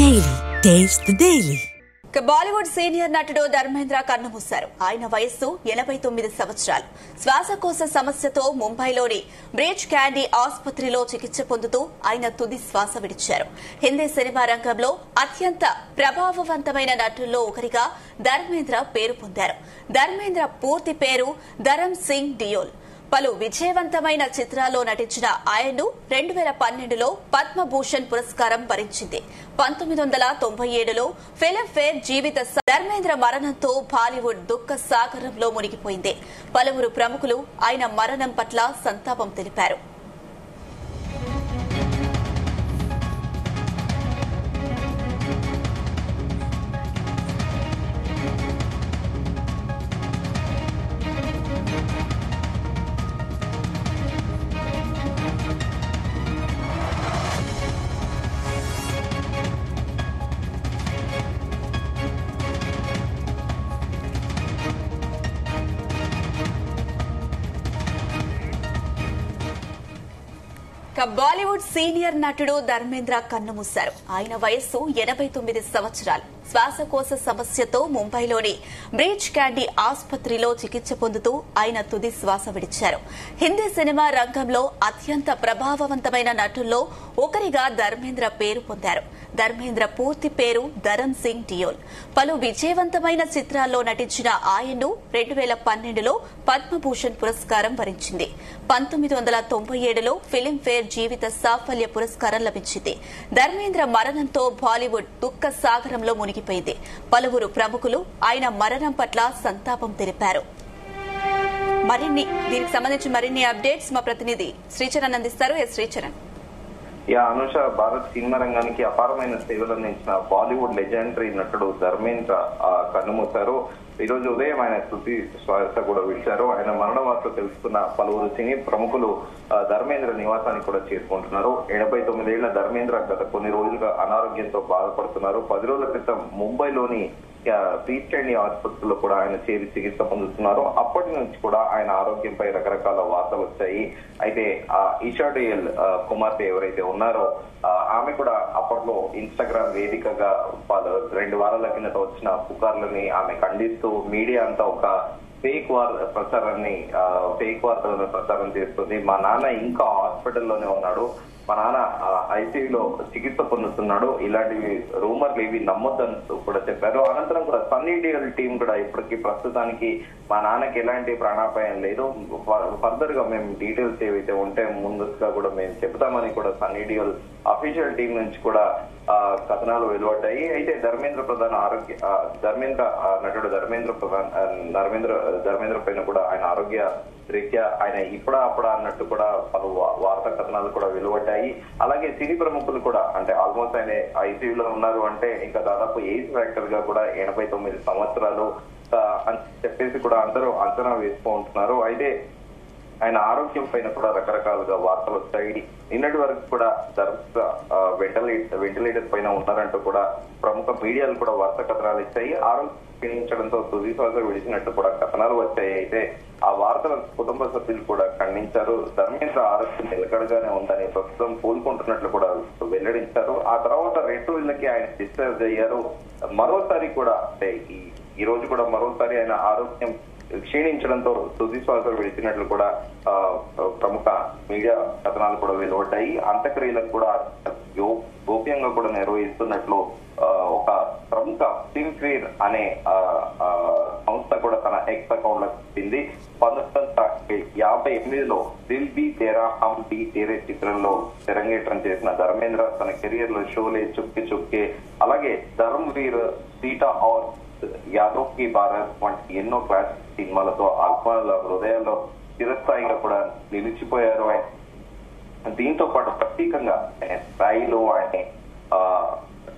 Daily. Taste the Daily. Bollywood senior నటుడు ధర్మేంద్ర కన్నుమూశారు. ఆయన వయస్సు 89 సంవత్సరాలు. శ్వాసకోశ సమస్యతో ముంబైలోని బ్రిడ్జ్ క్యాండీ ఆసుపత్రిలో చికిత్స పొందుతూ ఆయన తుది శ్వాస విడిచారు. హిందీ సినిమా రంగంలో అత్యంత ప్రభావవంతమైన నటుల్లో ఒకరిగా ధర్మేంద్ర పేరు పొందారు. ధర్మేంద్ర పూర్తి పేరు ధరమ్ సింగ్ డియోల్. పలు విజయవంతమైన చిత్రాల్లో నటించిన ఆయన్ను 2012లో పద్మభూషణ్ పురస్కారం వరించింది. 1997లో ఫిల్మ్ఫేర్ జీవిత ధర్మేంద్ర మరణంతో బాలీవుడ్ దుఃఖ సాగరంలో మునిగిపోయింది. పలువురు ప్రముఖులు ఆయన మరణం పట్ల సంతాపం తెలిపారు. బాలీవుడ్ సీనియర్ నటుడు ధర్మేంద్ర కన్నుమూశారు. ఆయన వయస్సు 89 సంవత్సరాలు. శ్వాసకోశ సమస్యతో ముంబైలోని బ్రిడ్జ్ క్యాండీ ఆసుపత్రిలో చికిత్స పొందుతూ ఆయన తుది శ్వాస విడిచారు. హిందీ సినిమా రంగంలో అత్యంత ప్రభావవంతమైన నటుల్లో ఒకరిగా ధర్మేంద్ర పేరు పొందారు. ధర్మేంద్ర పూర్తి పేరు ధరమ్ సింగ్ డియోల్. పలు విజయవంతమైన చిత్రాల్లో నటించిన ఆయన్ను 2012లో పద్మభూషణ్ పురస్కారం వరించింది. 1997లో ఫిల్మ్ఫేర్ జీవిత సాఫల్య పురస్కారం లభించింది. ధర్మేంద్ర మరణంతో బాలీవుడ్ దుఃఖ సాగరంలో మునిగిపోయింది. పలువురు ప్రముఖులు ఆయన మరణం పట్ల సంతాపం తెలిపారు. దీనికి సంబంధించి మరిన్ని అప్డేట్స్ మా ప్రతినిధి శ్రీచరణ్ అందిస్తారు. శ్రీచరణ్. అనుష, భారత్ సినిమా రంగానికి అపారమైన సేవలు అందించిన బాలీవుడ్ లెజెండరీ నటుడు ధర్మేంద్ర కన్నుమూశారు. ఈ రోజు ఉదయం ఆయన తుది శ్వాస కూడా విడిచారు. ఆయన మరణ వార్త తెలుసుకున్న పలువురు సినీ ప్రముఖులు ధర్మేంద్ర నివాసానికి కూడా చేరుకుంటున్నారు. 89 ఏళ్ల ధర్మేంద్ర గత కొన్ని రోజులుగా అనారోగ్యంతో బాధపడుతున్నారు. 10 రోజుల క్రితం ముంబైలోని బ్రిడ్జ్ క్యాండీ ఆసుపత్రిలో కూడా ఆయన చేరి చికిత్స పొందుతున్నారు. అప్పటి నుంచి కూడా ఆయన ఆరోగ్యంపై రకరకాల వార్తలు వచ్చాయి. అయితే ఈషా డియోల్ కుమార్తె ఎవరైతే ఉన్నారో ఆమె కూడా అప్పట్లో ఇన్స్టాగ్రామ్ వేదికగా 2 వారాల కిందట వచ్చిన పుకార్లని ఆమె ఖండిస్తూ మీడియా అంతా ఒక ఫేక్ వార్తలను ప్రచారం చేస్తుంది. మా నాన్న ఇంకా హాస్పిటల్లోనే ఉన్నాడు, మా నాన్న ఐసీయూలో చికిత్స పొందుతున్నాడు, ఇలాంటివి రూమర్లు ఇవి నమ్మొద్దని కూడా చెప్పారు. అనంతరం కూడా సన్నీ డియోల్ టీం కూడా ఇప్పటికీ ప్రస్తుతానికి మా నాన్నకి ఎలాంటి ప్రాణాపాయం లేదు, ఫర్దర్ గా మేము డీటెయిల్స్ ఏవైతే ఉంటే ముందుగా కూడా మేము చెప్తామని కూడా సన్నీ డియోల్ అఫీషియల్ టీం నుంచి కూడా కథనాలు వెలువడ్డాయి. అయితే నటుడు ధర్మేంద్ర పైన కూడా ఆయన ఆరోగ్య రీత్యా ఆయన అప్పుడా అన్నట్టు కూడా పలు వార్తా కథనాలు కూడా వెలువడ్డాయి. అలాగే సినీ ప్రముఖులు కూడా అంటే ఆల్మోస్ట్ ఆయన ఐసీయూలో ఉన్నారు అంటే ఇంకా దాదాపు ఏజ్ ఫ్యాక్టర్ గా కూడా 89 సంవత్సరాలు అని చెప్పేసి కూడా అందరూ అంచనా వేస్తూ ఉంటున్నారు. అయితే ఆయన ఆరోగ్యం పైన కూడా రకరకాలుగా వార్తలు వచ్చాయి. నిన్నటి వరకు కూడా వెంటిలేటర్ పైన ఉన్నారంటూ కూడా ప్రముఖ మీడియాలు కూడా వార్తా కథనాలు ఇచ్చాయి. ఆరోగ్యం క్షీణించడంతో తుది శ్వాస విడిచినట్టు కూడా కథనాలు వచ్చాయి. అయితే ఆ వార్తల కుటుంబ సభ్యులు కూడా ఖండించారు. ధర్మేంద్ర ఆరోగ్యం నిలకడగానే ఉందని, ప్రస్తుతం కోలుకుంటున్నట్లు కూడా వెల్లడించారు. ఆ తర్వాత 2 రోజులకి ఆయన డిశ్చార్జ్ అయ్యారు. మరోసారి కూడా అంటే ఈ రోజు కూడా మరోసారి ఆయన ఆరోగ్యం క్షీణించడంతో తుది శ్వాస విడిచినట్లు కూడా ప్రముఖ మీడియా కథనాలు కూడా వెలువడ్డాయి. అంత్యక్రియలకు కూడా గోప్యంగా కూడా నిర్వహిస్తున్నట్లు ఒక ప్రముఖ ఫిల్మ్ఫేర్ అనే సంస్థ కూడా తన ఎక్స్ అకౌంట్ లో చెప్పింది. 1958లో Dil be Tera hum be తేరే చిత్రంలో తెరంగేట్రం చేసిన ధర్మేంద్ర తన కెరియర్ లో షోలే, చుక్కే చుక్కే, అలాగే ధర్మవీర్, సీతా ఔర్ యాదవ్ కి భారత్ వంటి ఎన్నో క్లాసిక్ సినిమాలతో ఆత్మల హృదయాల్లో చిరస్థాయిగా కూడా నిలిచిపోయారు. దీంతో పాటు ప్రత్యేకంగా ఆయన స్థాయిలో ఆయన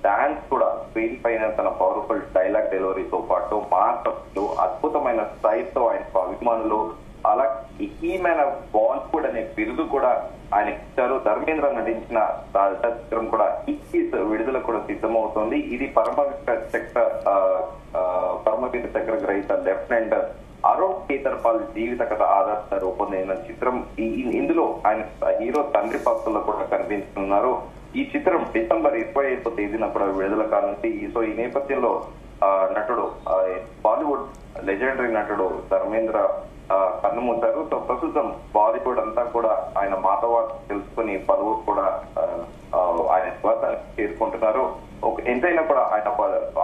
డాన్స్ కూడా స్క్రీన్ పైన తన పవర్ఫుల్ డైలాగ్ డెలివరీతో పాటు మాటలు అద్భుతమైన స్థాయితో ఆయన అభిమానులు అలాగే ఈ మ్యాన్ ఆఫ్ బాలీవుడ్ అనే బిరుదు కూడా ఆయన ఇచ్చారు. ధర్మేంద్ర నటించిన చిత్రం కూడా విడుదల కూడా సిద్ధమవుతోంది. ఇది పరమవీర చక్ర గ్రహీత లెఫ్టినెంట్ అరుణ్ కేతర్పాల్ జీవిత కథ ఆధారంగా రూపొందిన చిత్రం. ఇందులో ఆయన హీరో తండ్రి పాత్రలో కూడా కనిపిస్తున్నారు. ఈ చిత్రం డిసెంబర్ 25వ తేదీన కూడా విడుదల కానుంది. సో ఈ నేపథ్యంలో నటుడు బాలీవుడ్ లెజెండరీ నటుడు ధర్మేంద్ర కన్నుమూశారు. సో ప్రస్తుతం బాలీవుడ్ అంతా కూడా ఆయన మాటవార్త తెలుసుకుని పలువురు కూడా ఆయన శ్వాసానికి చేరుకుంటున్నారు. ఎంతైనా కూడా ఆయన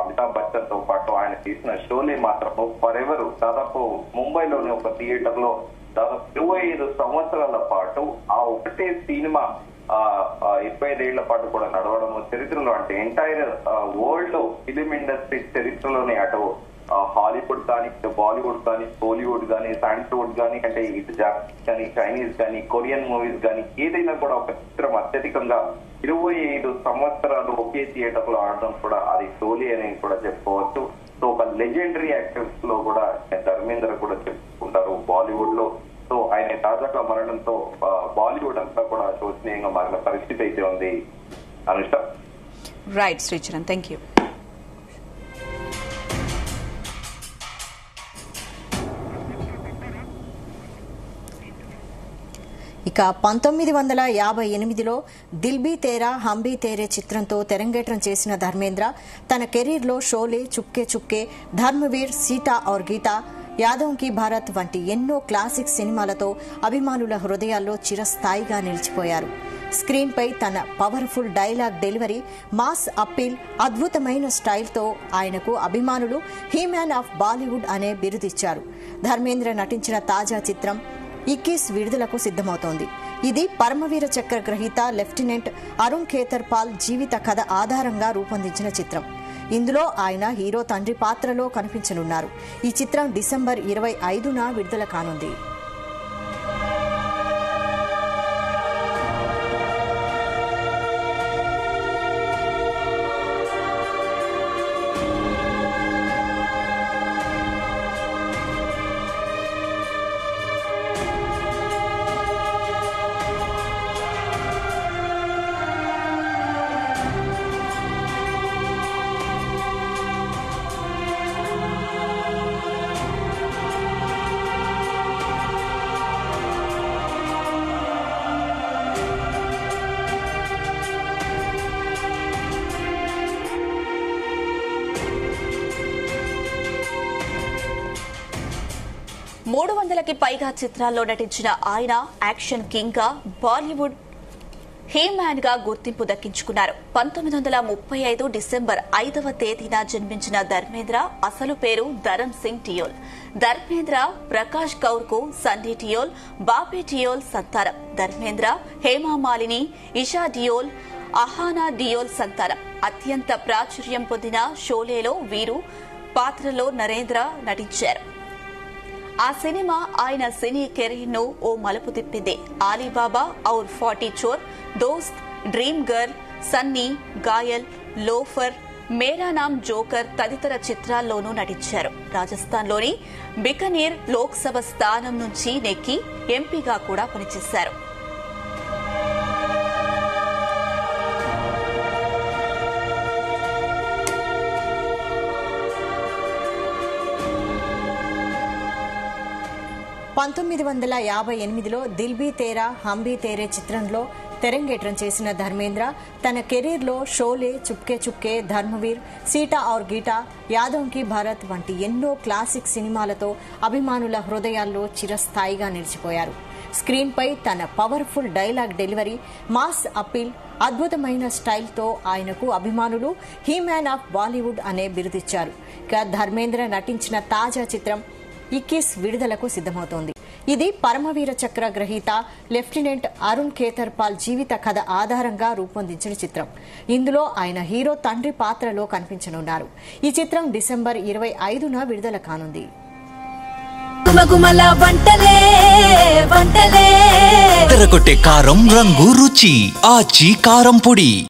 అమితాబ్ బచ్చన్ తో పాటు ఆయన తీసిన షోలే మాత్రం ఫర్ ఎవర్ దాదాపు ముంబైలోని ఒక థియేటర్ లో దాదాపు 25 సంవత్సరాల పాటు ఆ ఒకటే సినిమా 25 ఏళ్ల పాటు కూడా నడవడము చరిత్రలో, అంటే ఎంటైర్ వరల్డ్ లో ఫిలిం ఇండస్ట్రీ చరిత్రలోనే అటు హాలీవుడ్ కానీ, బాలీవుడ్ కానీ, కోలీవుడ్ కానీ, శాండల్వుడ్ కానీ, అంటే ఇటు జాపనీస్ కానీ, చైనీస్ కానీ, కొరియన్ మూవీస్ కానీ ఏదైనా కూడా ఒక చిత్రం అత్యధికంగా 25 సంవత్సరాలు ఒకే థియేటర్ లో ఆడడం కూడా అది షోలే అని కూడా చెప్పుకోవచ్చు. సో ఒక లెజెండరీ యాక్టర్స్ లో కూడా ధర్మేంద్ర కూడా చెప్పుకుంటారు బాలీవుడ్ లో. సో ఆయన తాజాగా మరణంతో బాలీవుడ్ అంతా కూడా శోచనీయంగా మారిన పరిస్థితి అయితే ఉంది. Anushka. Right Sricharan, thank you. ఇక 1958లో Dil be Tera hum be తేరే చిత్రంతో తెరంగేట్రం చేసిన ధర్మేంద్ర తన కెరీర్లో షోలే, చుప్కే చుప్కే, ధర్మవీర్, సీతా ఔర్ గీతా, యాదవ్ కీ భారత్ వంటి ఎన్నో క్లాసిక్ సినిమాలతో అభిమానుల హృదయాల్లో చిరస్థాయిగా నిలిచిపోయారు. స్క్రీన్ పై తన powerful dialogue delivery, mass appeal, అద్భుతమైన స్టైల్తో ఆయనకు అభిమానులు హీమ్యాన్ ఆఫ్ బాలీవుడ్ అనే బిరుదిచ్చారు. ధర్మేంద్ర నటించిన తాజా చిత్రం 21 విడుదలకు సిద్దమవుతోంది. ఇది పరమవీర చక్ర గ్రహీత లెఫ్టినెంట్ అరుణ్ ఖేతర్ పాల్ జీవిత కథ ఆధారంగా రూపొందించిన చిత్రం. ఇందులో ఆయన హీరో తండ్రి పాత్రలో కనిపించనున్నారు. ఈ చిత్రం డిసెంబర్ 25న విడుదల కానుంది. మూడు 300కి పైగా చిత్రాల్లో నటించిన ఆయన యాక్షన్ కింగ్ గా, బాలీవుడ్ హీమ్యాన్ గా గుర్తింపు దక్కించుకున్నారు. 1935 డిసెంబర్ 5వ తేదీన జన్మించిన ధర్మేంద్ర అసలు పేరు ధరమ్ సింగ్ డియోల్. ధర్మేంద్ర ప్రకాష్ కౌర్ కు సన్నీ డియోల్, బాబీ డియోల్ సంతానం. ధర్మేంద్ర హేమా మాలిని, ఇషా డియోల్, అహానా డియోల్ సంతానం. అత్యంత ప్రాచుర్యం పొందిన షోలేలో వీరు పాత్రలో నరేంద్ర నటించారు. ఆ సినిమా ఆయన సినీ కెరీర్ ను ఓ మలుపు తిప్పింది. ఆలీబాబా ఔర్ 40 చోర్, దోస్త్, dream girl, Sunny, Goyal, loafer, మేరా నామ్ జోకర్ తదితర చిత్రాల్లోనూ నటించారు. రాజస్థాన్లోని బికనీర్ లోక్సభ స్థానం నుంచి నెక్కి ఎంపీగా కూడా పనిచేశారు. లో Dil be Tera hum be తేరే చిత్రంలో తెరంగేట్రం చేసిన ధర్మేంద్ర తన కెరీర్లో షోలే, చుప్కే చుప్కే, ధర్మవీర్, సీతా ఔర్ గీతా, యాదవ్ కీ భారత్ వంటి ఎన్నో క్లాసిక్ సినిమాలతో అభిమానుల హృదయాల్లో చిరస్థాయిగా నిలిచిపోయారు. స్క్రీన్ పై తన powerful dialogue delivery, mass appeal, అద్భుతమైన స్టైల్తో ఆయనకు అభిమానులు హీమ్యాన్ ఆఫ్ బాలీవుడ్ అనే బిరుదిచ్చారు. ఇక ధర్మేంద్ర నటించిన తాజా చిత్రం 21 విడుదలకు సిద్దమవుతోంది. ఇది పరమవీర చక్ర గ్రహీత లెఫ్టినెంట్ అరుణ్ ఖేతర్ పాల్ జీవిత కథ ఆధారంగా రూపొందించిన చిత్రం. ఇందులో ఆయన హీరో తండ్రి పాత్రలో కనిపించనున్నారు. ఈ చిత్రం డిసెంబర్ 25న విడుదల కానుంది. తెరకొట్టే కారం రంగు రుచి ఆచి కారం పొడి.